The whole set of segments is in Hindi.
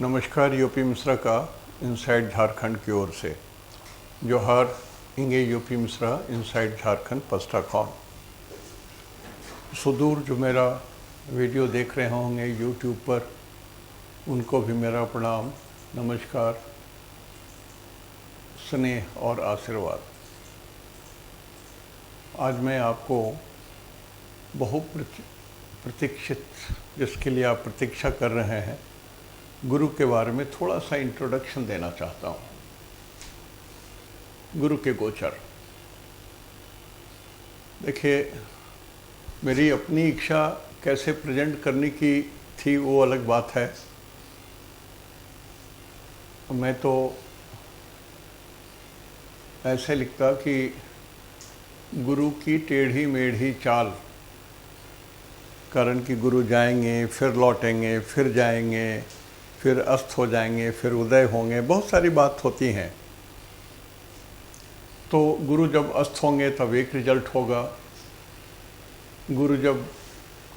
नमस्कार। यूपी मिश्रा का इनसाइड झारखंड की ओर से जोहार इंगे यूपी मिश्रा इनसाइड झारखंड पस्टाकॉन। सुदूर जो मेरा वीडियो देख रहे होंगे यूट्यूब पर, उनको भी मेरा प्रणाम, नमस्कार, स्नेह और आशीर्वाद। आज मैं आपको प्रतीक्षित, जिसके लिए आप प्रतीक्षा कर रहे हैं, गुरु के बारे में थोड़ा सा इंट्रोडक्शन देना चाहता हूँ। गुरु के गोचर। देखिए, मेरी अपनी इच्छा कैसे प्रेजेंट करने की थी वो अलग बात है। मैं तो ऐसे लिखता कि गुरु की टेढ़ी मेढ़ी चाल, कारण कि गुरु जाएंगे, फिर लौटेंगे, फिर जाएंगे, फिर अस्त हो जाएंगे, फिर उदय होंगे, बहुत सारी बात होती हैं। तो गुरु जब अस्त होंगे तब एक रिजल्ट होगा, गुरु जब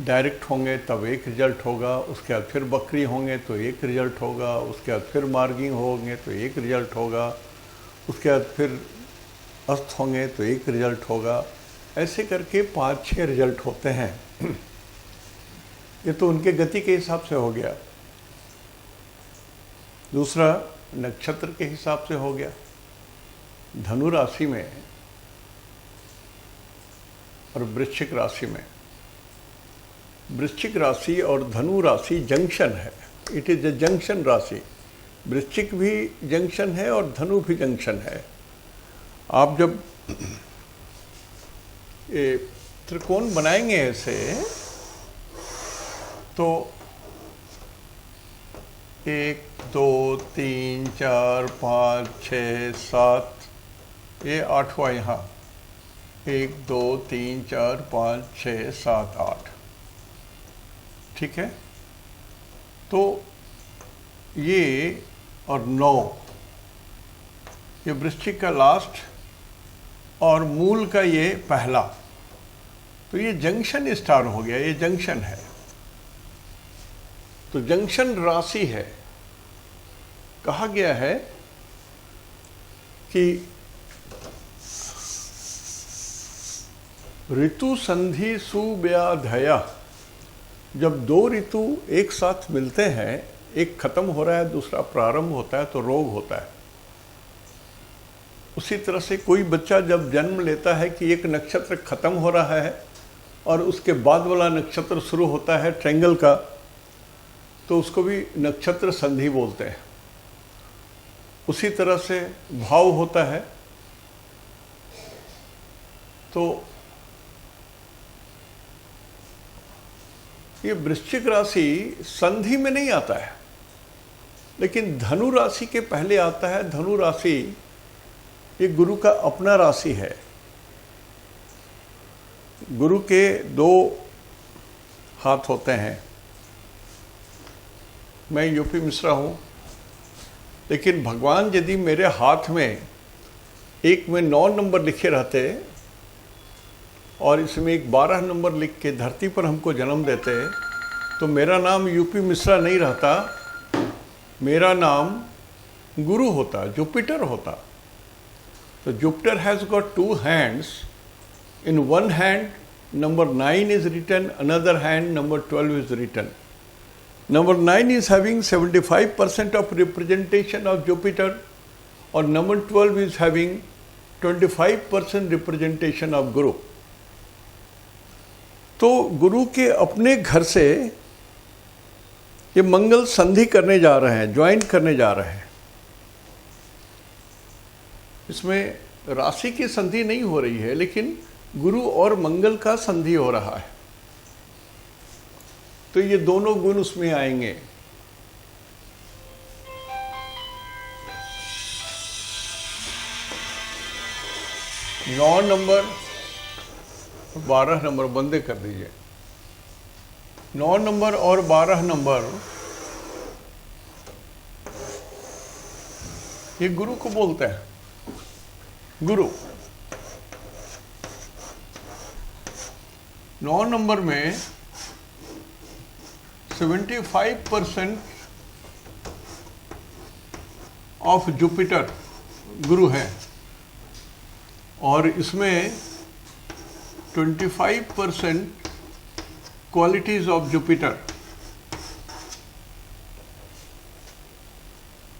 डायरेक्ट होंगे तब एक रिजल्ट होगा, उसके बाद फिर बकरी होंगे तो एक रिजल्ट होगा, उसके बाद फिर मार्गिंग होंगे तो एक रिजल्ट होगा, उसके बाद फिर अस्त होंगे तो एक रिजल्ट होगा। ऐसे करके 5-6 रिजल्ट होते हैं। ये तो उनके गति के हिसाब से हो गया। दूसरा नक्षत्र के हिसाब से हो गया। धनु राशि में और वृश्चिक राशि में, वृश्चिक राशि और धनु राशि जंक्शन है। इट इज ए जंक्शन राशि। वृश्चिक भी जंक्शन है और धनु भी जंक्शन है। आप जब ये त्रिकोण बनाएंगे ऐसे, तो 1 2 3 4 5 6 7, ये 8वां यहाँ, 1 2 3 4 5 6 7 8, ठीक है। तो ये और 9, ये वृश्चिक का लास्ट और मूल का ये पहला। तो ये जंक्शन स्टार हो गया, ये जंक्शन है। तो जंक्शन राशि है। कहा गया है कि ऋतु संधि सुव्याधया, जब 2 ऋतु एक साथ मिलते हैं, एक खत्म हो रहा है, दूसरा प्रारंभ होता है, तो रोग होता है। उसी तरह से कोई बच्चा जब जन्म लेता है कि एक नक्षत्र खत्म हो रहा है और उसके बाद वाला नक्षत्र शुरू होता है ट्रायंगल का, तो उसको भी नक्षत्र संधि बोलते हैं। उसी तरह से भाव होता है। तो ये वृश्चिक राशि संधि में नहीं आता है, लेकिन धनु राशि के पहले आता है। धनु राशि ये गुरु का अपना राशि है। गुरु के 2 हाथ होते हैं। मैं यूपी मिश्रा हूँ, लेकिन भगवान यदि मेरे हाथ में एक में 9 नंबर लिखे रहते और इसमें एक 12 नंबर लिख के धरती पर हमको जन्म देते, तो मेरा नाम यूपी मिश्रा नहीं रहता, मेरा नाम गुरु होता, जुपिटर होता। तो Jupiter has got 2 hands. In one hand number 9 is written, another hand number 12 is written. Number 9 is having 75% of representation of Jupiter, और number 12 is having 25% representation of Guru. तो गुरु के अपने घर से ये मंगल संधि करने जा रहे हैं, ज्वाइन करने जा रहे हैं। इसमें राशि की संधि नहीं हो रही है, लेकिन गुरु और मंगल का संधि हो रहा है। तो ये दोनों गुण उसमें आएंगे। नौ नंबर, 12 नंबर बंदे कर दीजिए। 9 नंबर और 12 नंबर ये गुरु को बोलते हैं। गुरु 9 नंबर में 75% ऑफ जुपिटर गुरु है, और इसमें 25% क्वालिटीज ऑफ जुपिटर।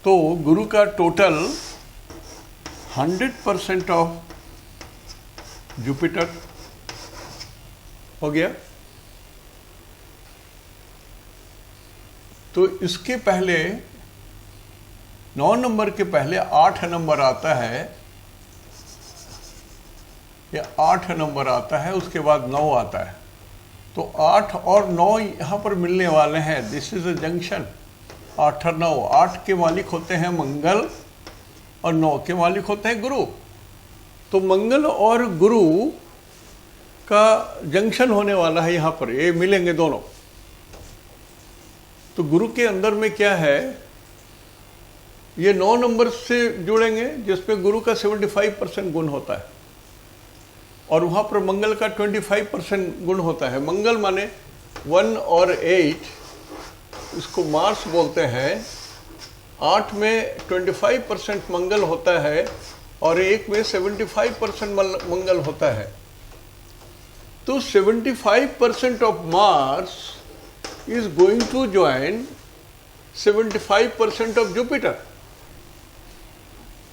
तो गुरु का टोटल 100% ऑफ जुपिटर हो गया। तो इसके पहले 9 नंबर के पहले 8 नंबर आता है, या 8 नंबर आता है, उसके बाद 9 आता है। तो 8 और 9 यहाँ पर मिलने वाले हैं। This is a junction. 8 और 9, 8 के मालिक होते हैं मंगल और 9 के मालिक होते हैं गुरु। तो मंगल और गुरु का जंक्शन होने वाला है यहाँ पर, ये मिलेंगे दोनों। तो गुरु के अंदर में क्या है, ये 9 नंबर से जुड़ेंगे जिसमें गुरु का 75% गुण होता है, और वहाँ पर मंगल का 25% गुण होता है। मंगल माने 1 और 8, इसको मार्स बोलते हैं। 8 में 25% मंगल होता है और 1 में 75% मंगल होता है। तो 75% of Mars is going to join 75% of Jupiter.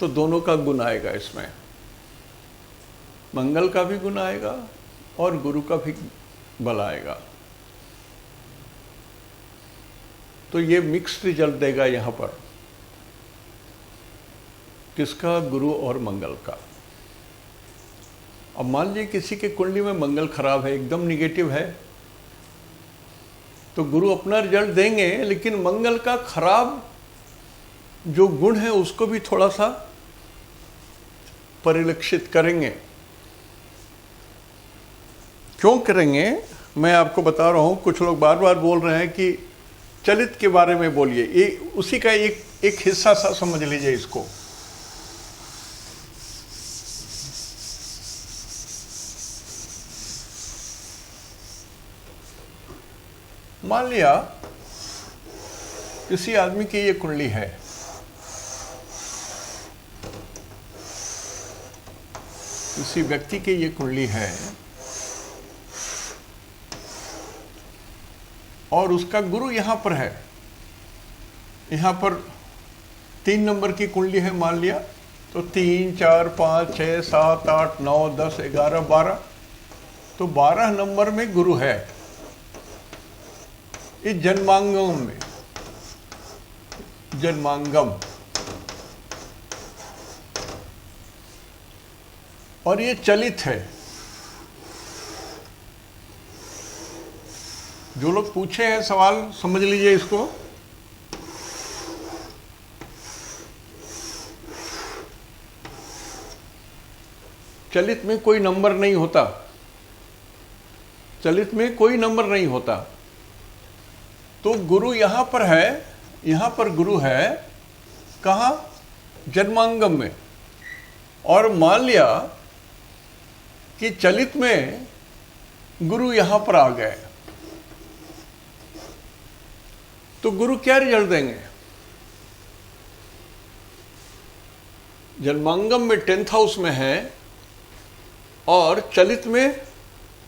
तो दोनों का गुण आएगा इसमें, मंगल का भी गुण आएगा और गुरु का भी बल आएगा। तो ये मिक्स रिजल्ट देगा यहाँ पर, किसका, गुरु और मंगल का। अब मान लीजिए किसी के कुंडली में मंगल खराब है, एकदम निगेटिव है, तो गुरु अपना रिजल्ट देंगे, लेकिन मंगल का खराब जो गुण है उसको भी थोड़ा सा परिलक्षित करेंगे। क्यों करेंगे, मैं आपको बता रहा हूं। कुछ लोग बार बार बोल रहे हैं कि चलित के बारे में बोलिए, ये उसी का एक हिस्सा सा समझ लीजिए इसको। मान लिया किसी आदमी की ये कुंडली है, किसी व्यक्ति की ये कुंडली है, और उसका गुरु यहां पर है। यहां पर 3 नंबर की कुंडली है मान लिया, तो 3, 4, 5, 6, 7, 8, 9, 10, 11, 12। तो 12 नंबर में गुरु है इस जन्मांगम में, जन्मांगम। और ये चलित है। जो लोग पूछे हैं सवाल, समझ लीजिए इसको। चलित में कोई नंबर नहीं होता, चलित में कोई नंबर नहीं होता। तो गुरु यहां पर है, यहां पर गुरु है, कहां, जन्मांगम में। और मान लिया कि चलित में गुरु यहां पर आ गए, तो गुरु क्या रिजल्ट देंगे। जन्मांगम में 10th हाउस में है और चलित में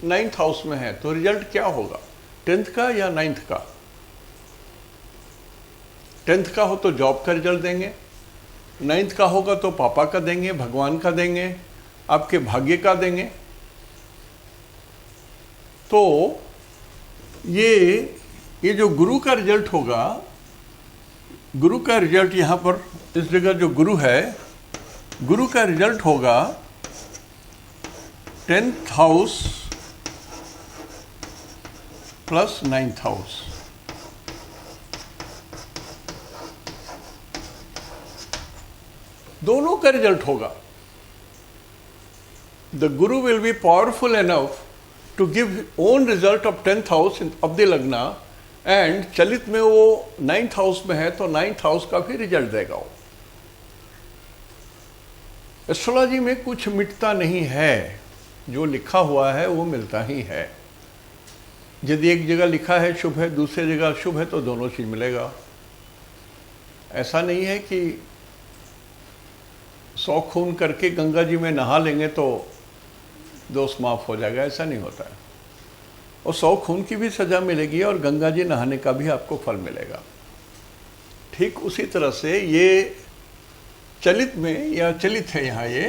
9th हाउस में है, तो रिजल्ट क्या होगा, 10th का या 9th का। 10th का हो तो जॉब का रिजल्ट देंगे, 9th का होगा तो पापा का देंगे, भगवान का देंगे, आपके भाग्य का देंगे। तो ये जो गुरु का रिजल्ट होगा, गुरु का रिजल्ट यहाँ पर इस जगह जो गुरु है, गुरु का रिजल्ट होगा 10th house plus 9th house. दोनों का रिजल्ट होगा। The guru will be powerful enough to give own result of 10th house of the lagna, and चलित में वो 9th हाउस में है तो 9th हाउस का भी रिजल्ट देगा वो। एस्ट्रोलॉजी में कुछ मिटता नहीं है, जो लिखा हुआ है वो मिलता ही है। यदि एक जगह लिखा है शुभ है, दूसरी जगह शुभ है, तो दोनों चीज मिलेगा। ऐसा नहीं है कि 100 खून करके गंगा जी में नहा लेंगे तो दोष माफ हो जाएगा, ऐसा नहीं होता है। और 100 खून की भी सजा मिलेगी और गंगा जी नहाने का भी आपको फल मिलेगा। ठीक उसी तरह से ये चलित में या चलित है यहाँ ये,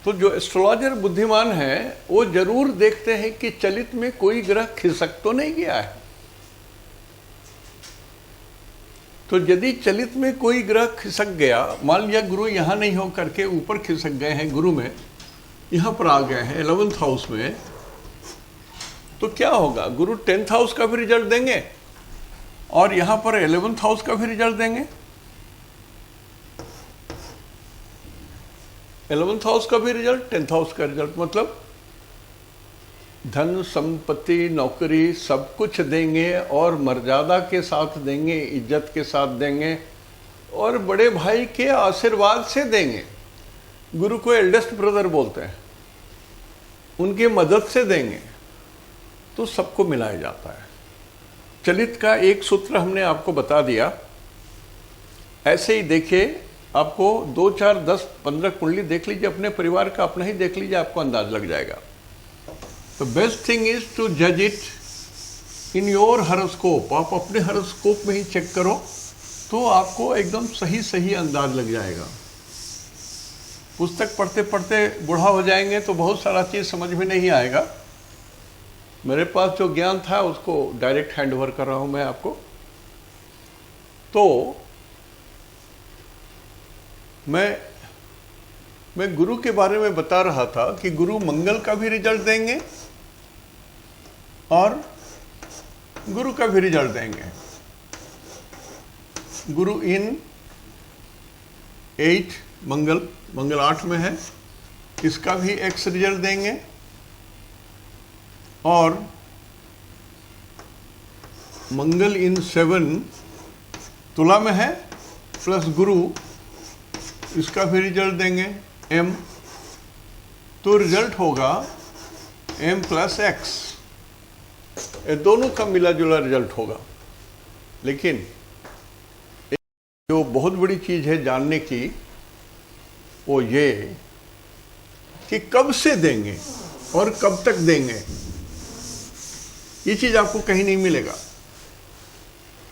तो जो एस्ट्रोलॉजर बुद्धिमान है वो जरूर देखते हैं कि चलित में कोई ग्रह खिसक तो नहीं गया है। तो यदि चलित में कोई ग्रह खिसक गया, मान लिया गुरु यहां नहीं हो करके ऊपर खिसक गए हैं, गुरु में यहां पर आ गए हैं 11th हाउस में, तो क्या होगा? गुरु 10th हाउस का भी रिजल्ट देंगे और यहां पर 11th हाउस का भी रिजल्ट देंगे। 11th हाउस का भी रिजल्ट, 10th हाउस का रिजल्ट, मतलब धन संपत्ति नौकरी सब कुछ देंगे और मर्यादा के साथ देंगे, इज्जत के साथ देंगे और बड़े भाई के आशीर्वाद से देंगे। गुरु को एल्डेस्ट ब्रदर बोलते हैं, उनके मदद से देंगे तो सबको मिलाया जाता है। चलित का एक सूत्र हमने आपको बता दिया। ऐसे ही देखिए, आपको 2, 4, 10, 15 कुंडली देख लीजिए, अपने परिवार का अपना ही देख लीजिए, आपको अंदाज लग जाएगा। तो बेस्ट थिंग इज टू जज इट इन योर हॉरोस्कोप। आप अपने हॉरोस्कोप में ही चेक करो तो आपको एकदम सही सही अंदाज लग जाएगा। पुस्तक पढ़ते पढ़ते बूढ़ा हो जाएंगे तो बहुत सारा चीज़ समझ में नहीं आएगा। मेरे पास जो ज्ञान था उसको डायरेक्ट हैंड ओवर कर रहा हूं मैं आपको। तो मैं गुरु के बारे में बता रहा था कि गुरु मंगल का भी रिजल्ट देंगे और गुरु का भी रिजल्ट देंगे। गुरु इन 8, मंगल 8 में है, इसका भी एक्स रिजल्ट देंगे। और मंगल इन 7 तुला में है प्लस गुरु, इसका भी रिजल्ट देंगे M। तो रिजल्ट होगा M + X। ये दोनों का मिला जुला रिजल्ट होगा। लेकिन जो बहुत बड़ी चीज है जानने की, वो ये कि कब से देंगे और कब तक देंगे। ये चीज आपको कहीं नहीं मिलेगा।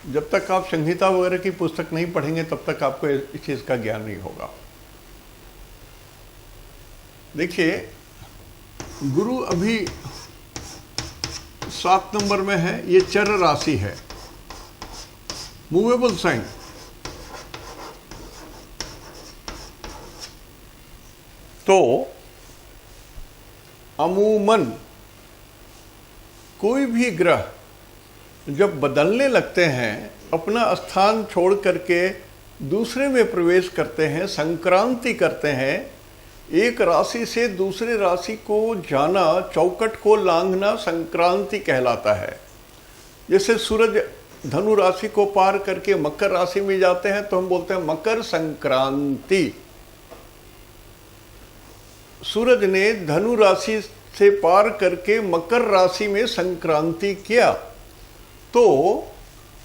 जब तक आप संहिता वगैरह की पुस्तक नहीं पढ़ेंगे तब तक आपको इस चीज का ज्ञान नहीं होगा। देखिए, गुरु अभी 7 नंबर में है, ये चर राशि है, मूवेबल साइन। तो अमूमन कोई भी ग्रह जब बदलने लगते हैं, अपना स्थान छोड़ करके दूसरे में प्रवेश करते हैं, संक्रांति करते हैं, एक राशि से दूसरे राशि को जाना, चौकट को लांघना संक्रांति कहलाता है। जैसे सूरज धनु राशि को पार करके मकर राशि में जाते हैं तो हम बोलते हैं मकर संक्रांति। सूरज ने धनु राशि से पार करके मकर राशि में संक्रांति किया, तो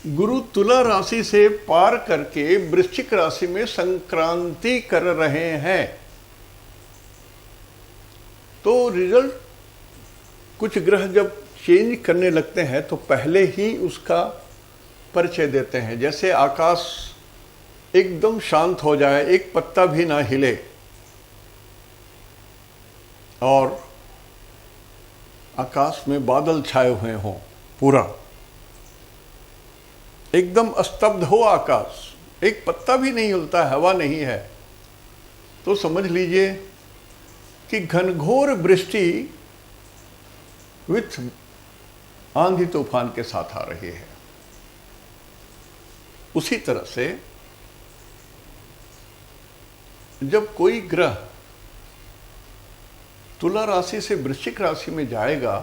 गुरु तुला राशि से पार करके वृश्चिक राशि में संक्रांति कर रहे हैं। तो रिजल्ट, कुछ ग्रह जब चेंज करने लगते हैं तो पहले ही उसका परिचय देते हैं। जैसे आकाश एकदम शांत हो जाए, एक पत्ता भी ना हिले और आकाश में बादल छाए हुए हों, पूरा एकदम स्तब्ध हो आकाश, एक पत्ता भी नहीं हिलता, हवा नहीं है, तो समझ लीजिए कि घनघोर वृष्टि विथ आंधी तूफान के साथ आ रही है। उसी तरह से जब कोई ग्रह तुला राशि से वृश्चिक राशि में जाएगा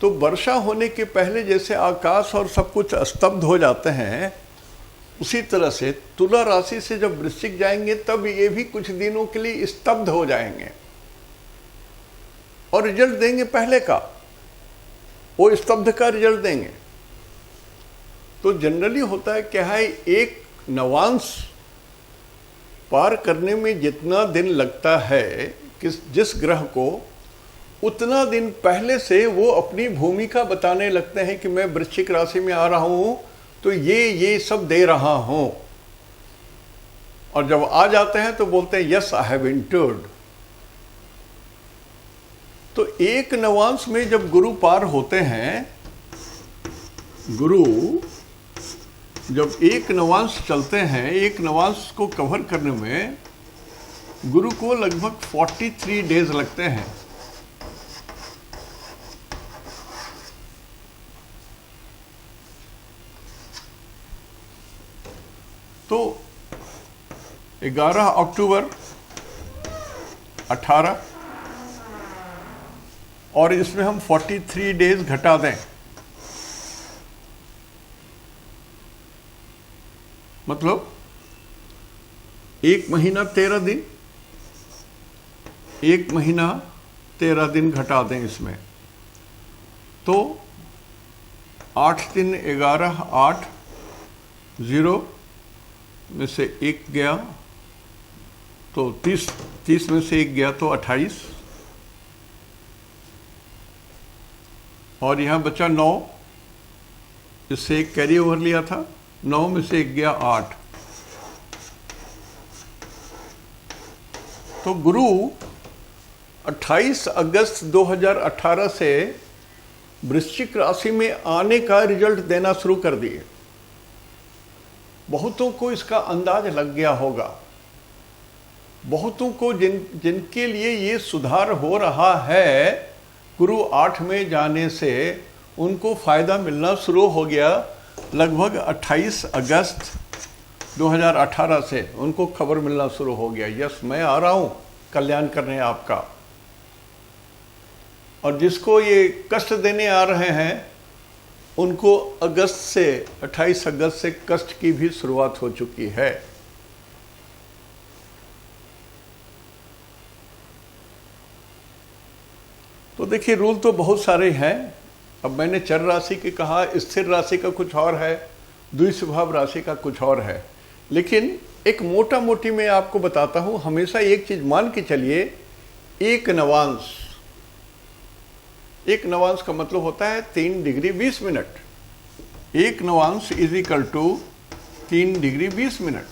तो वर्षा होने के पहले जैसे आकाश और सब कुछ स्तब्ध हो जाते हैं, उसी तरह से तुला राशि से जब वृश्चिक जाएंगे तब ये भी कुछ दिनों के लिए स्तब्ध हो जाएंगे और रिजल्ट देंगे पहले का, वो स्तब्ध का रिजल्ट देंगे। तो जनरली होता है क्या है, एक नवांश पार करने में जितना दिन लगता है जिस ग्रह को, उतना दिन पहले से वो अपनी भूमिका बताने लगते हैं कि मैं वृश्चिक राशि में आ रहा हूं तो ये सब दे रहा हूं। और जब आ जाते हैं तो बोलते हैं यस आई हैव एंटर्ड। तो एक नवांश में जब गुरु पार होते हैं, गुरु जब एक नवांश चलते हैं, एक नवांश को कवर करने में गुरु को लगभग 43 डेज लगते हैं। तो 11 अक्टूबर 18, और इसमें हम 43 डेज घटा दें, मतलब 1 महीना 13 दिन, 1 महीना 13 दिन घटा दें इसमें, तो 8 दिन 11, 8 0 में से 1 गया तो 30 में से 1 गया तो 28, और यहाँ बचा 9, इससे 1 कैरी ओवर लिया था, 9 में से 1 गया 8। तो गुरु 28 अगस्त 2018 से वृश्चिक राशि में आने का रिजल्ट देना शुरू कर दिए। बहुतों को इसका अंदाज लग गया होगा, बहुतों को जिनके लिए ये सुधार हो रहा है, गुरु 8 में जाने से उनको फायदा मिलना शुरू हो गया। लगभग 28 अगस्त 2018 से उनको खबर मिलना शुरू हो गया, यस मैं आ रहा हूँ कल्याण करने आपका। और जिसको ये कष्ट देने आ रहे हैं उनको अगस्त से 28 अगस्त से कष्ट की भी शुरुआत हो चुकी है। तो देखिए रूल तो बहुत सारे हैं। अब मैंने चर राशि की कहा, स्थिर राशि का कुछ और है, द्विस्वभाव राशि का कुछ और है, लेकिन एक मोटा मोटी मैं आपको बताता हूं। हमेशा एक चीज मान के चलिए, एक नवांश, एक नवांश का मतलब होता है 3 डिग्री 20 मिनट। एक नवांश is equal to 3 degree 20 minute.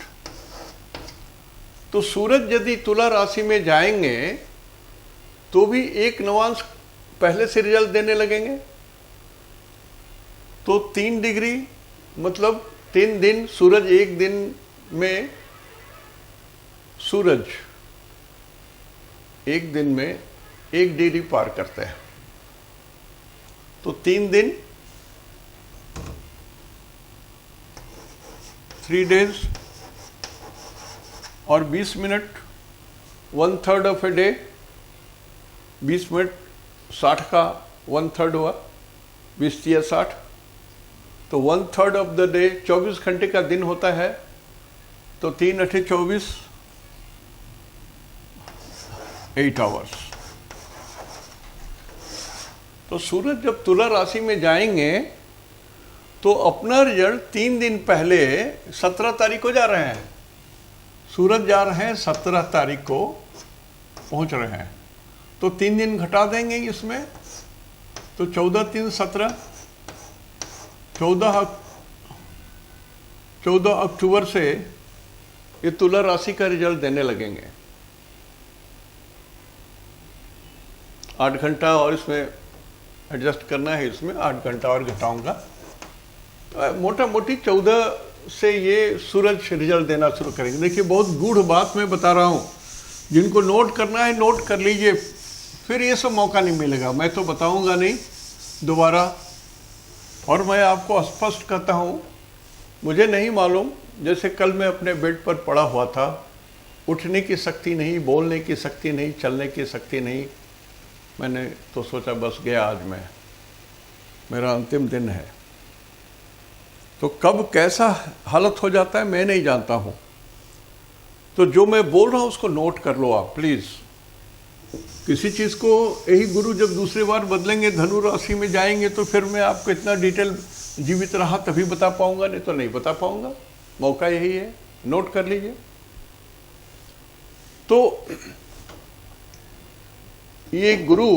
तो सूरज यदि तुला राशि में जाएंगे तो भी एक नवांश पहले से रिजल्ट देने लगेंगे। तो 3 डिग्री मतलब 3 दिन, सूरज एक दिन में, सूरज एक दिन में 1 डिग्री पार करते हैं। तो 3 दिन, 3 डेज और 20 minute, 1/3 of a day. 20 minute 60 का 1/3 हुआ, 20 या 60, तो 1/3 ऑफ द डे, 24 घंटे का दिन होता है। तो 3 8 24, 8 आवर्स। तो सूरज जब तुला राशि में जाएंगे तो अपना रिजल्ट 3 दिन पहले 17 तारीख को जा रहे हैं। सूरज जा रहे हैं 17 तारीख को पहुंच रहे हैं। तो 3 दिन घटा देंगे इसमें, तो 14 3 17, 14 अक्टूबर से ये तुला राशि का रिजल्ट देने लगेंगे। 8 घंटा और इसमें एडजस्ट करना है, इसमें 8 घंटा और घटाऊंगा। मोटा मोटी 14 से ये सूरज रिजल्ट देना शुरू करेंगे। देखिए बहुत गूढ़ बात मैं बता रहा हूँ, जिनको नोट करना है नोट कर लीजिए, फिर ये सब मौका नहीं मिलेगा, मैं तो बताऊंगा नहीं दोबारा। और मैं आपको स्पष्ट कहता हूँ, मुझे नहीं मालूम, जैसे कल मैं अपने बेड पर पड़ा हुआ था, उठने की शक्ति नहीं, बोलने की शक्ति नहीं, चलने की शक्ति नहीं। मैंने तो सोचा बस गया, आज मेरा अंतिम दिन है। तो कब कैसा हालत हो जाता है मैं नहीं जानता हूँ। तो जो मैं बोल रहा हूँ उसको नोट कर लो आप प्लीज़। किसी चीज़ को यही गुरु जब दूसरी बार बदलेंगे, धनु राशि में जाएंगे, तो फिर मैं आपको इतना डिटेल जीवित रहा तभी बता पाऊंगा, नहीं तो नहीं बता पाऊंगा। मौका यही है, नोट कर लीजिए। तो ये गुरु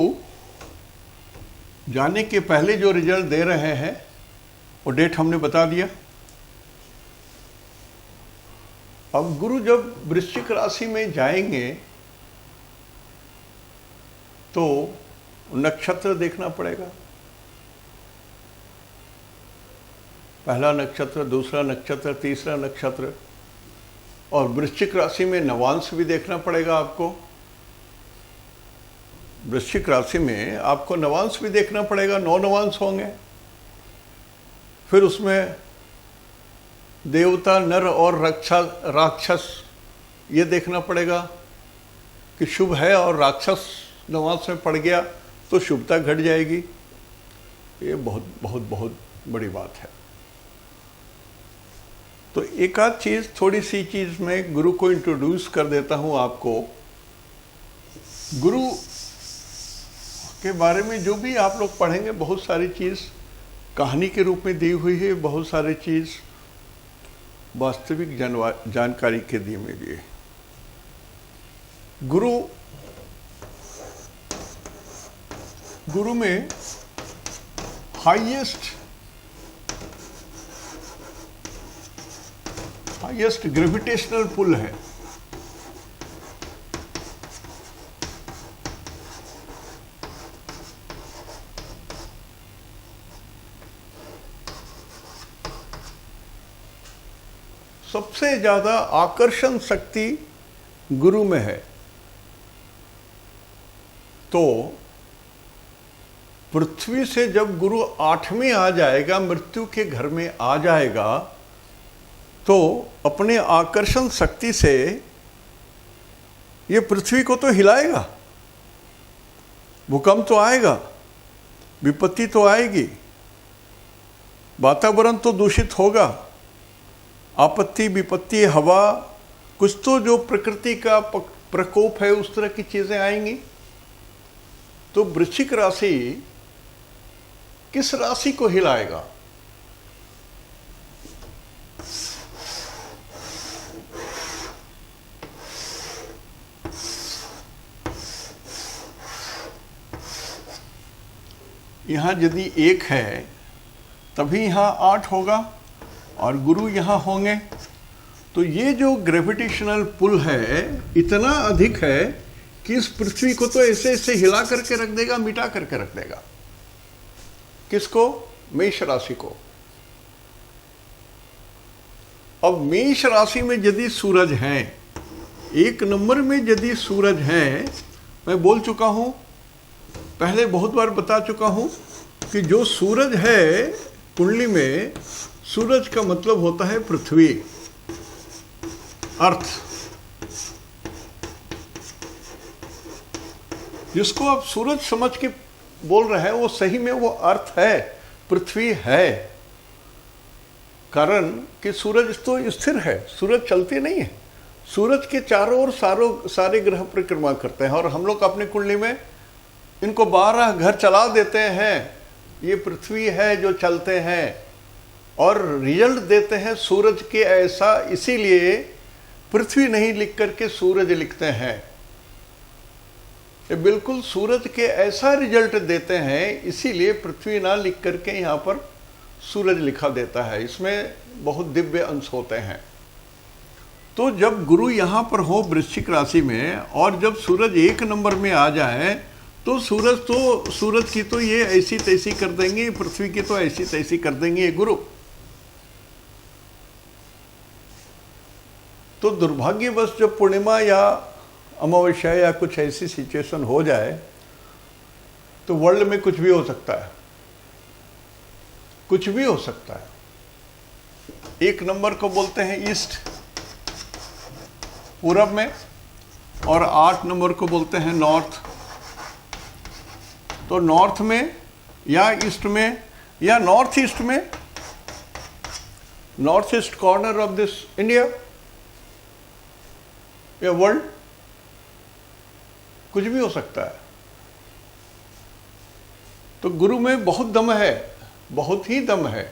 जाने के पहले जो रिजल्ट दे रहे हैं वो डेट हमने बता दिया। अब गुरु जब वृश्चिक राशि में जाएंगे तो नक्षत्र देखना पड़ेगा। पहला नक्षत्र, दूसरा नक्षत्र, तीसरा नक्षत्र, और वृश्चिक राशि में नवांश भी देखना पड़ेगा आपको। वृश्चिक राशि में आपको नवांश भी देखना पड़ेगा, 9 नवांश होंगे। फिर उसमें देवता, नर और राक्षस ये देखना पड़ेगा कि शुभ है, और राक्षस नवांश में पड़ गया तो शुभता घट जाएगी। ये बहुत बहुत बहुत बड़ी बात है। तो एक आध चीज़, थोड़ी सी चीज़ मैं गुरु को इंट्रोड्यूस कर देता हूँ आपको। गुरु के बारे में जो भी आप लोग पढ़ेंगे, बहुत सारी चीज़ कहानी के रूप में दी हुई है, बहुत सारी चीज़ वास्तविक जानकारी के दी में भी है। गुरु में हाईएस्ट ग्रेविटेशनल पुल है। सबसे ज्यादा आकर्षण शक्ति गुरु में है। तो पृथ्वी से जब गुरु 8वें आ जाएगा, मृत्यु के घर में आ जाएगा, तो अपने आकर्षण शक्ति से ये पृथ्वी को तो हिलाएगा। भूकंप तो आएगा, विपत्ति तो आएगी, वातावरण तो दूषित होगा, आपत्ति विपत्ति, हवा, कुछ तो जो प्रकृति का प्रकोप है उस तरह की चीजें आएंगी। तो वृश्चिक राशि किस राशि को हिलाएगा? यहां यदि 1 है तभी यहां 8 होगा, और गुरु यहां होंगे। तो ये जो ग्रेविटेशनल पुल है इतना अधिक है कि इस पृथ्वी को तो ऐसे ऐसे हिला करके रख देगा, मिटा करके रख देगा। किसको? मेष राशि को। अब मेष राशि में यदि सूरज है, 1 नंबर में यदि सूरज है, मैं बोल चुका हूं, पहले बहुत बार बता चुका हूं कि जो सूरज है कुंडली में, सूरज का मतलब होता है पृथ्वी, अर्थ। जिसको आप सूरज समझ के बोल रहे हैं वो सही में वो अर्थ है, पृथ्वी है। कारण कि सूरज तो स्थिर है, सूरज चलते नहीं है। सूरज के चारों ओर सारे ग्रह परिक्रमा करते हैं, और हम लोग अपनी कुंडली में इनको 12 घर चला देते हैं। ये पृथ्वी है जो चलते हैं और रिजल्ट देते हैं सूरज के ऐसा, इसीलिए पृथ्वी नहीं लिख करके सूरज लिखते हैं। ये बिल्कुल सूरज के ऐसा रिजल्ट देते हैं, इसीलिए पृथ्वी ना लिख करके यहाँ पर सूरज लिखा देता है। इसमें बहुत दिव्य अंश होते हैं। तो जब गुरु यहाँ पर हो वृश्चिक राशि में, और जब सूरज 1 नंबर में आ जाए, तो सूरज की तो ये ऐसी तैसी कर देंगे, पृथ्वी की तो ऐसी तैसी कर देंगे ये गुरु। तो दुर्भाग्यवश जब पूर्णिमा या अमावस्या या कुछ ऐसी सिचुएशन हो जाए तो वर्ल्ड में कुछ भी हो सकता है, कुछ भी हो सकता है। 1 नंबर को बोलते हैं ईस्ट, पूरब में, और 8 नंबर को बोलते हैं नॉर्थ। तो नॉर्थ में या ईस्ट में या नॉर्थ ईस्ट में, north east corner of this India या वर्ल्ड, कुछ भी हो सकता है। तो गुरु में बहुत दम है, बहुत ही दम है।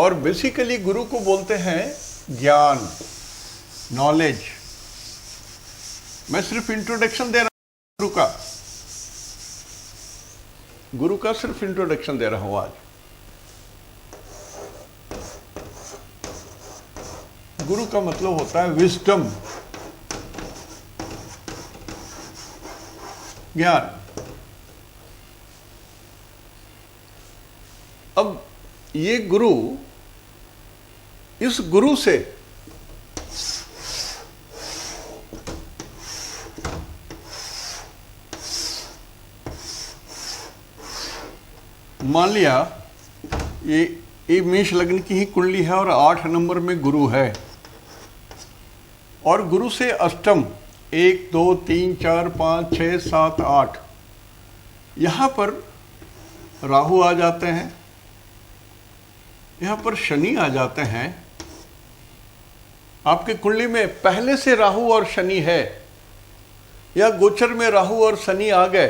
और बेसिकली गुरु को बोलते हैं ज्ञान, नॉलेज। मैं सिर्फ इंट्रोडक्शन दे रहा हूं गुरु का सिर्फ इंट्रोडक्शन दे रहा हूं आज। गुरु का मतलब होता है विजडम, ज्ञान। अब ये गुरु, इस गुरु से मान लिया ये मेष लग्न की ही कुंडली है और 8 नंबर में गुरु है, और गुरु से अष्टम 1 2 3 4 5 6 7 8 यहां पर राहु आ जाते हैं, यहां पर शनि आ जाते हैं। आपकी कुंडली में पहले से राहु और शनि है, या गोचर में राहु और शनि आ गए,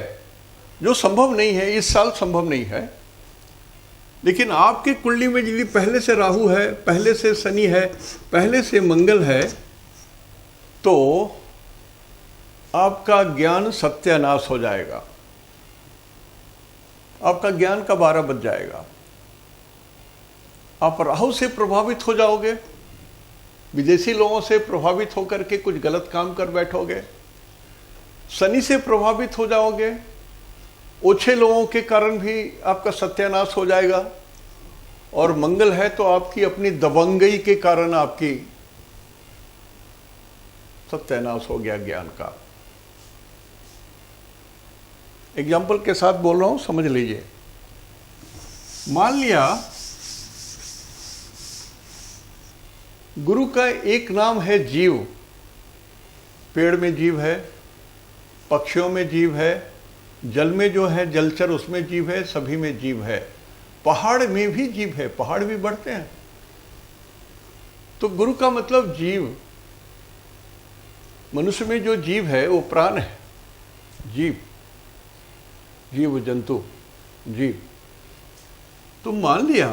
जो संभव नहीं है, इस साल संभव नहीं है। लेकिन आपकी कुंडली में यदि पहले से राहु है, पहले से शनि है, पहले से मंगल है, तो आपका ज्ञान सत्यानाश हो जाएगा, आपका ज्ञान का 12 बज जाएगा। आप राहु से प्रभावित हो जाओगे, विदेशी लोगों से प्रभावित होकर के कुछ गलत काम कर बैठोगे, शनि से प्रभावित हो जाओगे, ओछे लोगों के कारण भी आपका सत्यानाश हो जाएगा, और मंगल है तो आपकी अपनी दबंगई के कारण आपकी सत्यानाश हो गया ज्ञान का। एग्जाम्पल के साथ बोल रहा हूं, समझ लीजिए। मान लिया गुरु का एक नाम है जीव, पेड़ में जीव है, पक्षियों में जीव है, जल में जो है जलचर उसमें जीव है, सभी में जीव है, पहाड़ में भी जीव है, पहाड़ भी बढ़ते हैं। तो गुरु का मतलब जीव, मनुष्य में जो जीव है वो प्राण है, जीव, जीव जंतु, जीव। तो मान लिया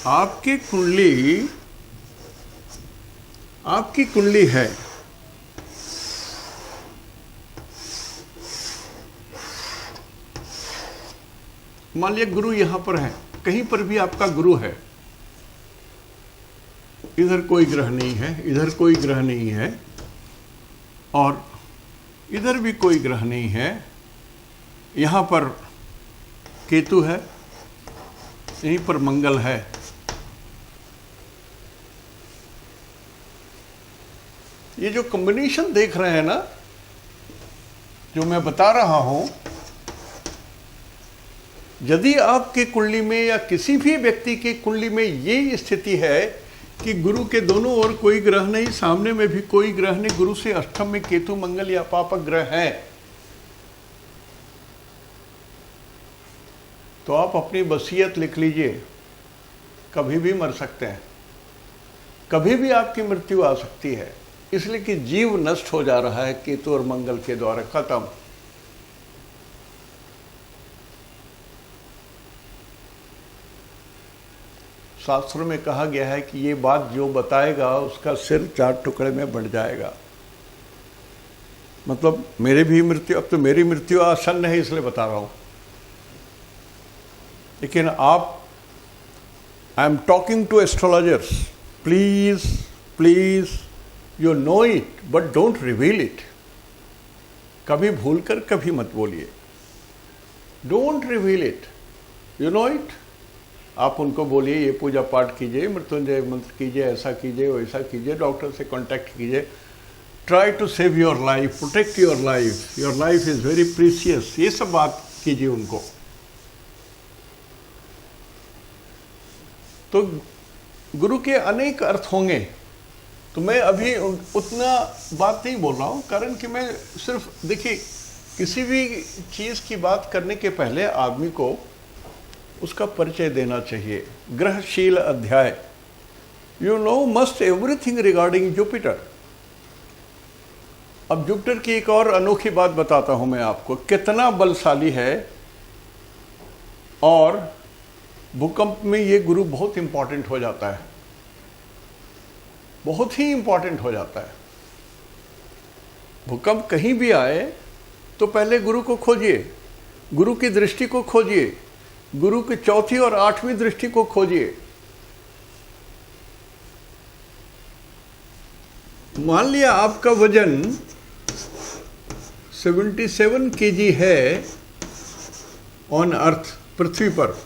आपकी कुंडली है, मान लिया गुरु यहां पर है, कहीं पर भी आपका गुरु है, इधर कोई ग्रह नहीं है, इधर कोई ग्रह नहीं है, और इधर भी कोई ग्रह नहीं है, यहां पर केतु है, यहीं पर मंगल है। ये जो कॉम्बिनेशन देख रहे हैं ना, जो मैं बता रहा हूं, यदि आपके कुंडली में या किसी भी व्यक्ति की कुंडली में ये स्थिति है कि गुरु के दोनों ओर कोई ग्रह नहीं, सामने में भी कोई ग्रह नहीं, गुरु से अष्टम में केतु मंगल या पापक ग्रह हैं, तो आप अपनी वसीयत लिख लीजिए, कभी भी मर सकते हैं, कभी भी आपकी मृत्यु आ सकती है, इसलिए कि जीव नष्ट हो जा रहा है केतु और मंगल के द्वारा, खत्म। शास्त्र में कहा गया है कि ये बात जो बताएगा उसका सिर 4 टुकड़े में बढ़ जाएगा। मतलब मेरे भी मृत्यु, अब तो मेरी मृत्यु आसन्न है इसलिए बता रहा हूं, लेकिन आप, I am talking to astrologers, please you know it but don't reveal it. कभी भूलकर कभी मत बोलिए, don't reveal it, you know it. आप उनको बोलिए ये पूजा पाठ कीजिए, मृत्युंजय मंत्र कीजिए, ऐसा कीजिए, वैसा कीजिए, डॉक्टर से कांटेक्ट कीजिए, try to save your life, protect your life is very precious, ये सब बात कीजिए उनको। तो गुरु के अनेक अर्थ होंगे, तो मैं अभी उतना बात नहीं बोल रहा हूं, कारण कि मैं सिर्फ, देखिए, किसी भी चीज की बात करने के पहले आदमी को उसका परिचय देना चाहिए। ग्रहशील अध्याय, you know must everything regarding Jupiter. अब जुपिटर की एक और अनोखी बात बताता हूं मैं आपको, कितना बलशाली है और भूकंप में ये गुरु बहुत इंपॉर्टेंट हो जाता है, बहुत ही इंपॉर्टेंट हो जाता है। भूकंप कहीं भी आए तो पहले गुरु को खोजिए, गुरु की दृष्टि को खोजिए, गुरु की चौथी और आठवीं दृष्टि को खोजिए। मान लिया आपका वजन 77 kg है ऑन अर्थ, पृथ्वी पर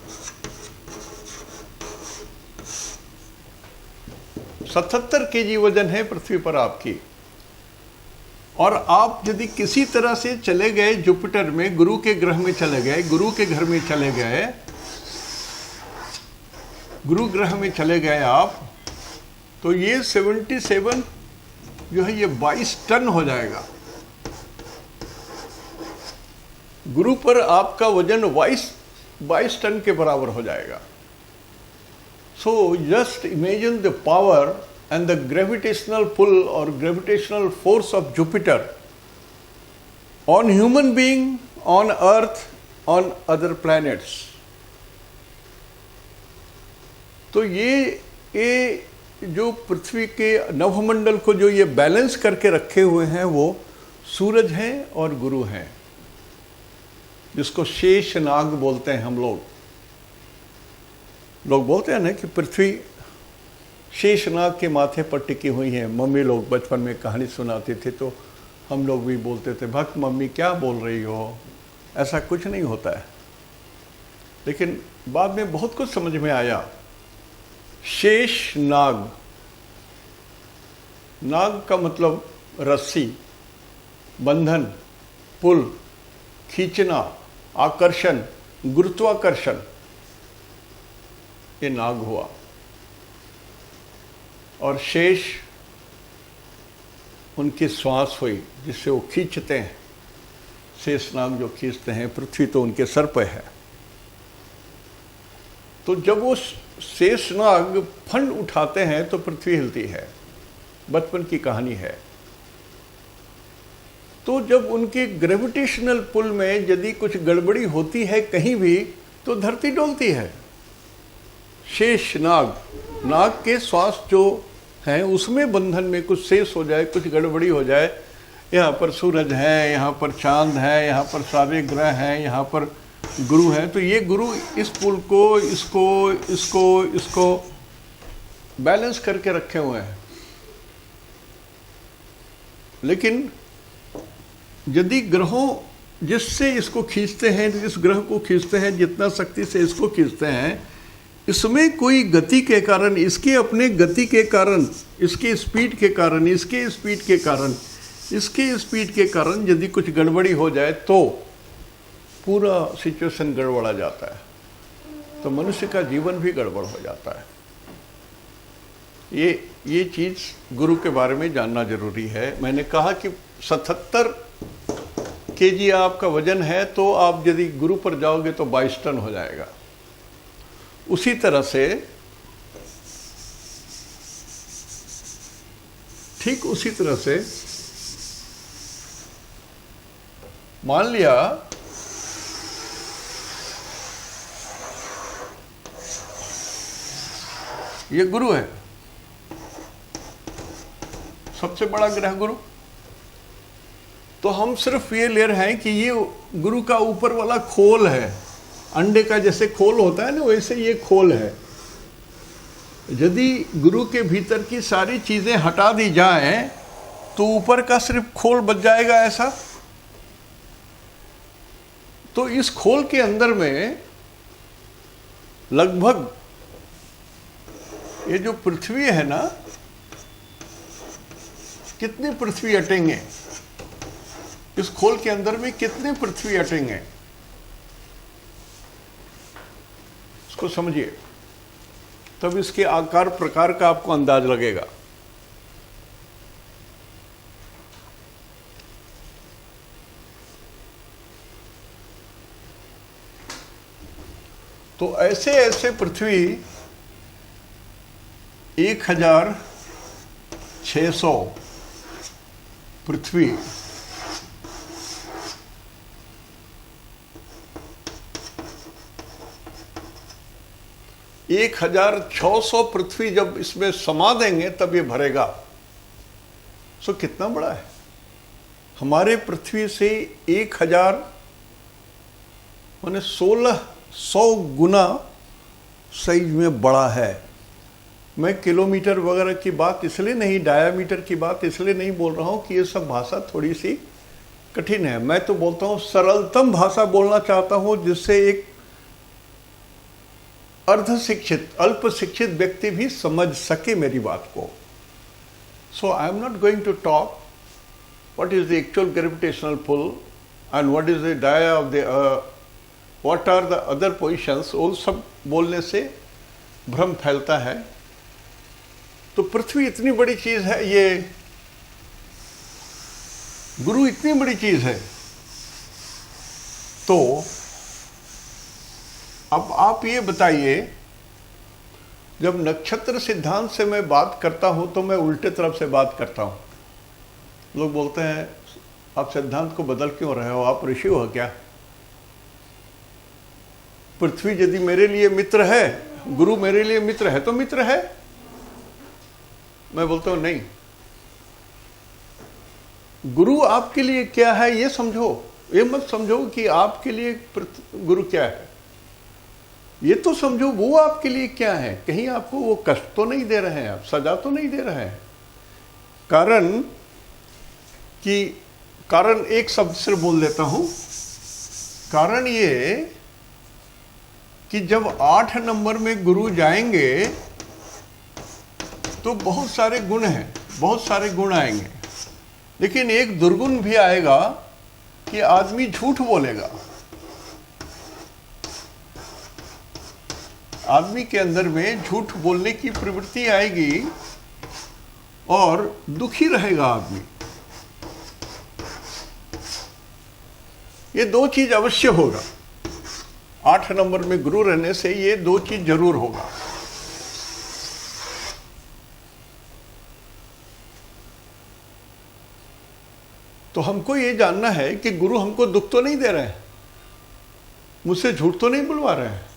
77 kg वजन है पृथ्वी पर आपकी, और आप यदि किसी तरह से चले गए जुपिटर में, गुरु के ग्रह में चले गए, गुरु के घर में चले गए, गुरु ग्रह में चले गए आप, तो ये 77 जो है ये 22 टन हो जाएगा। गुरु पर आपका वजन 22 टन के बराबर हो जाएगा। So just imagine the power and the gravitational pull or gravitational force of Jupiter on human being, on Earth, on other planets. तो ये जो पृथ्वी के नवमंडल को जो ये बैलेंस करके रखे हुए हैं वो सूरज हैं और गुरु हैं, जिसको शेष नाग बोलते हैं। हम लोग बोलते हैं ना कि पृथ्वी शेषनाग के माथे पर टिकी हुई है। मम्मी लोग बचपन में कहानी सुनाते थे तो हम लोग भी बोलते थे, भक्त मम्मी क्या बोल रही हो, ऐसा कुछ नहीं होता है। लेकिन बाद में बहुत कुछ समझ में आया। शेष नाग, नाग का मतलब रस्सी, बंधन, पुल, खींचना, आकर्षण, गुरुत्वाकर्षण, ये नाग हुआ। और शेष उनकी श्वास हुई जिससे वो खींचते हैं। शेष नाग जो खींचते हैं, पृथ्वी तो उनके सर पे है। तो जब वो शेष नाग फंड उठाते हैं तो पृथ्वी हिलती है। बचपन की कहानी है। तो जब उनके ग्रेविटेशनल पुल में यदि कुछ गड़बड़ी होती है कहीं भी, तो धरती डोलती है। शेष नाग, नाग के श्वास जो हैं उसमें बंधन में कुछ शेष हो जाए, कुछ गड़बड़ी हो जाए, यहाँ पर सूरज है, यहाँ पर चांद है, यहाँ पर सारे ग्रह हैं, यहाँ पर गुरु है, तो ये गुरु इस पुल को, इसको बैलेंस करके रखे हुए हैं। लेकिन यदि ग्रहों जिससे इसको खींचते हैं, जिस ग्रह को खींचते हैं, जितना शक्ति से इसको खींचते हैं, इसमें कोई गति के कारण, इसके अपने गति के कारण, इसके स्पीड के कारण, इसके स्पीड के कारण, इसके स्पीड के कारण यदि कुछ गड़बड़ी हो जाए तो पूरा सिचुएशन गड़बड़ा जाता है, तो मनुष्य का जीवन भी गड़बड़ हो जाता है। ये चीज़ गुरु के बारे में जानना जरूरी है। मैंने कहा कि 77 kg आपका वजन है, तो आप यदि गुरु पर जाओगे तो 22 टन हो जाएगा। उसी तरह से, ठीक उसी तरह से मान लिया ये गुरु है, सबसे बड़ा ग्रह गुरु। तो हम सिर्फ ये ले रहे हैं कि ये गुरु का ऊपर वाला खोल है। अंडे का जैसे खोल होता है ना, वैसे ये खोल है। यदि गुरु के भीतर की सारी चीजें हटा दी जाएं तो ऊपर का सिर्फ खोल बच जाएगा ऐसा। तो इस खोल के अंदर में लगभग ये जो पृथ्वी है ना, कितनी पृथ्वी अटेंगे, इस खोल के अंदर में कितने पृथ्वी अटेंगे, इसको समझिए, तब इसके आकार प्रकार का आपको अंदाज लगेगा। तो ऐसे ऐसे पृथ्वी 1600 पृथ्वी 1600 पृथ्वी जब इसमें समा देंगे तब ये भरेगा। सो कितना बड़ा है, हमारे पृथ्वी से 1000 माने 1600 गुना साइज में बड़ा है। मैं किलोमीटर वगैरह की बात इसलिए नहीं, डायामीटर की बात इसलिए नहीं बोल रहा हूँ कि ये सब भाषा थोड़ी सी कठिन है। मैं तो बोलता हूँ सरलतम भाषा बोलना चाहता हूँ जिससे एक अर्ध शिक्षित, अल्प शिक्षित व्यक्ति भी समझ सके मेरी बात को। So I am not going to talk what is the actual gravitational pull and what is the dia of the what are the other positions, वो सब बोलने से भ्रम फैलता है। तो पृथ्वी इतनी बड़ी चीज है, ये गुरु इतनी बड़ी चीज है, तो अब आप ये बताइए, जब नक्षत्र सिद्धांत से मैं बात करता हूं तो मैं उल्टे तरफ से बात करता हूं। लोग बोलते हैं आप सिद्धांत को बदल क्यों रहे हो, आप ऋषि हो क्या? पृथ्वी यदि मेरे लिए मित्र है, गुरु मेरे लिए मित्र है तो मित्र है। मैं बोलता हूं नहीं, गुरु आपके लिए क्या है ये समझो, ये मत समझो कि आपके लिए गुरु क्या है, ये तो समझो वो आपके लिए क्या है। कहीं आपको वो कष्ट तो नहीं दे रहे हैं, आप सजा तो नहीं दे रहे हैं। कारण एक शब्द से बोल देता हूं, कारण ये कि जब 8 नंबर में गुरु जाएंगे तो बहुत सारे गुण हैं, बहुत सारे गुण आएंगे, लेकिन एक दुर्गुण भी आएगा कि आदमी झूठ बोलेगा। आदमी के अंदर में झूठ बोलने की प्रवृत्ति आएगी और दुखी रहेगा आदमी। ये दो चीज अवश्य होगा। 8 नंबर में गुरु रहने से ये दो चीज जरूर होगा। तो हमको ये जानना है कि गुरु हमको दुख तो नहीं दे रहे हैं, मुझसे झूठ तो नहीं बुलवा रहे हैं।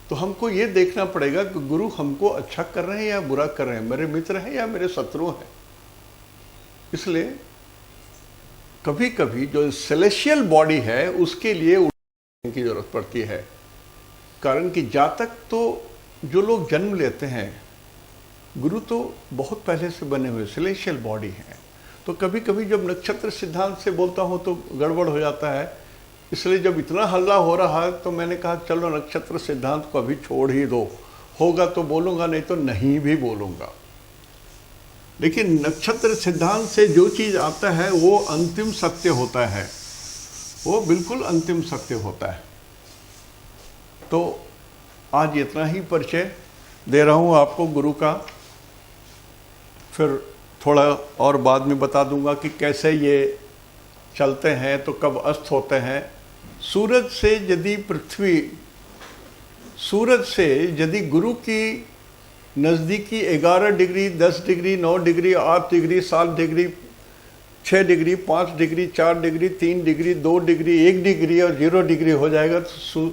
तो हमको ये देखना पड़ेगा कि गुरु हमको अच्छा कर रहे हैं या बुरा कर रहे हैं, मेरे मित्र हैं या मेरे शत्रु हैं। इसलिए कभी कभी जो सेलेशियल बॉडी है उसके लिए उठने की जरूरत पड़ती है। कारण कि जातक तो जो लोग जन्म लेते हैं, गुरु तो बहुत पहले से बने हुए सेलेशियल बॉडी है। तो कभी कभी जब नक्षत्र सिद्धांत से बोलता हूँ तो गड़बड़ हो जाता है। इसलिए जब इतना हल्ला हो रहा है तो मैंने कहा चलो नक्षत्र सिद्धांत को अभी छोड़ ही दो, होगा तो बोलूँगा, नहीं तो नहीं भी बोलूँगा। लेकिन नक्षत्र सिद्धांत से जो चीज़ आता है वो अंतिम सत्य होता है, वो बिल्कुल अंतिम सत्य होता है। तो आज इतना ही परिचय दे रहा हूँ आपको गुरु का, फिर थोड़ा और बाद में बता दूंगा कि कैसे ये चलते हैं तो कब अस्त होते हैं। सूरज से यदि गुरु की नज़दीकी 11 degree, 10 degree, 9 degree, 8 degree, 7 degree, 6 degree, 5 degree, 4 degree, 3 degree, 2 degree, 1 degree और 0 डिग्री हो जाएगा तो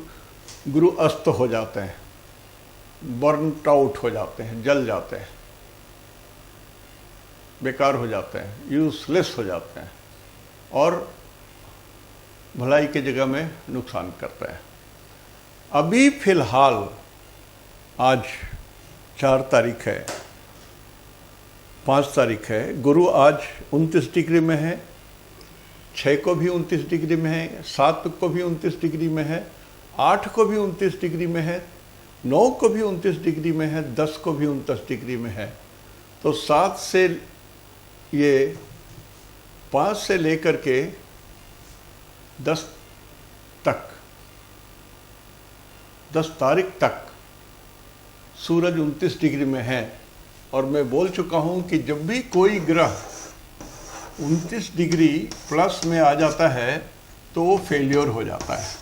गुरु अस्त हो जाते हैं, बर्नट आउट हो जाते हैं, जल जाते हैं, बेकार हो जाते हैं, यूजलेस हो जाते हैं और भलाई की जगह में नुकसान करते हैं। अभी फिलहाल आज 4 तारीख है, 5 तारीख है, गुरु आज 29 डिग्री में है, 6 को भी 29 डिग्री में है, 7 को भी 29 डिग्री में है, 8 को भी 29 डिग्री में है, 9 को भी 29 डिग्री में है, 10 को भी 29 डिग्री में है। तो 7 से ये 5 से लेकर के 10 तक, 10 तारीख तक सूरज 29 डिग्री में है। और मैं बोल चुका हूं कि जब भी कोई ग्रह 29 डिग्री प्लस में आ जाता है तो वो फेलियर हो जाता है।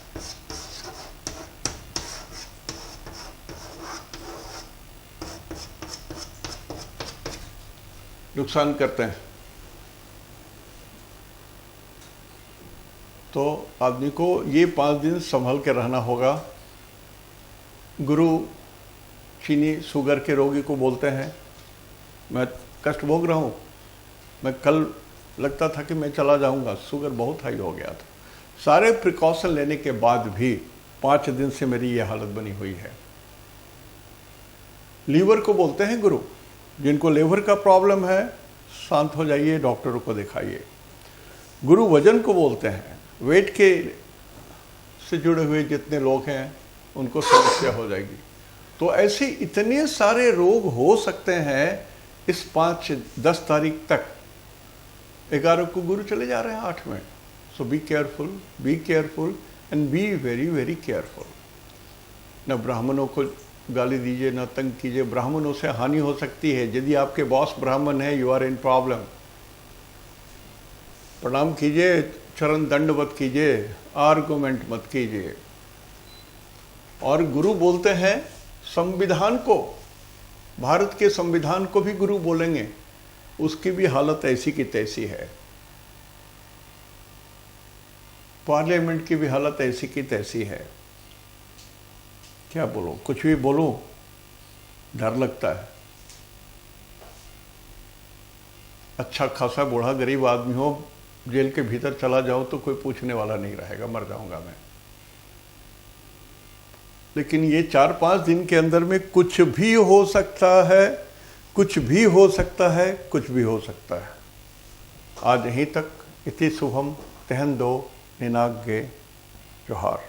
नुकसान करते हैं। तो आदमी को ये 5 दिन संभल के रहना होगा। गुरु चीनी शुगर के रोगी को बोलते हैं मैं कष्ट भोग रहा हूँ, मैं कल लगता था कि मैं चला जाऊँगा, शुगर बहुत हाई हो गया था। सारे प्रिकॉशन लेने के बाद भी 5 दिन से मेरी ये हालत बनी हुई है। लीवर को बोलते हैं गुरु, जिनको लीवर का प्रॉब्लम है शांत हो जाइए, डॉक्टरों को दिखाइए। गुरु वजन को बोलते हैं, वेट के से जुड़े हुए जितने लोग हैं उनको समस्या हो जाएगी। तो ऐसे इतने सारे रोग हो सकते हैं। इस 5-10 तारीख तक 11 को गुरु चले जा रहे हैं 8 में। So be careful and be very very careful. न ब्राह्मणों को गाली दीजिए, न तंग कीजिए। ब्राह्मणों से हानि हो सकती है। यदि आपके बॉस ब्राह्मण है, यू आर इन प्रॉब्लम। प्रणाम कीजिए, चरण दंडवत कीजिए, आर्गुमेंट मत कीजिए। और गुरु बोलते हैं संविधान को, भारत के संविधान को भी गुरु बोलेंगे, उसकी भी हालत ऐसी की तैसी है। पार्लियामेंट की भी हालत ऐसी की तैसी है। क्या बोलूं, कुछ भी बोलूं डर लगता है। अच्छा खासा बूढ़ा गरीब आदमी हो, जेल के भीतर चला जाऊं तो कोई पूछने वाला नहीं रहेगा, मर जाऊंगा मैं। लेकिन ये 4-5 दिन के अंदर में कुछ भी हो सकता है, कुछ भी हो सकता है, कुछ भी हो सकता है। आज यहीं तक। इति शुभम तेहन दो निनाग्गे जोहार।